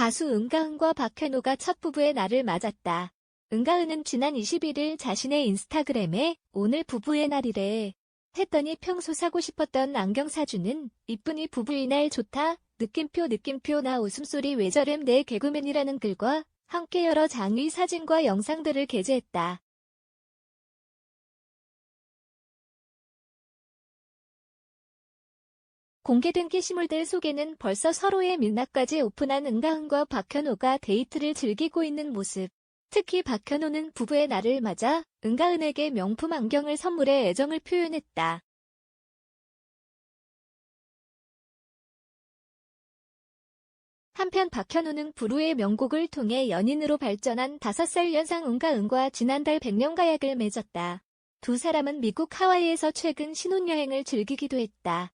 가수 은가은과 박현호가 첫 부부의 날을 맞았다. 은가은은 지난 21일 자신의 인스타그램에 오늘 부부의 날이래 했더니 평소 사고 싶었던 안경 사주는 이쁜이 부부의 날 좋다. 느낌표 나 웃음소리 왜 저램 내 개그맨이라는 글과 함께 여러 장의 사진과 영상들을 게재했다. 공개된 게시물들 속에는 벌써 서로의 민낯까지 오픈한 은가은과 박현호가 데이트를 즐기고 있는 모습. 특히 박현호는 부부의 날을 맞아 은가은에게 명품 안경을 선물해 애정을 표현했다. 한편 박현호는 부르의 명곡을 통해 연인으로 발전한 5살 연상 은가은과 지난달 백년가약을 맺었다. 두 사람은 미국 하와이에서 최근 신혼여행을 즐기기도 했다.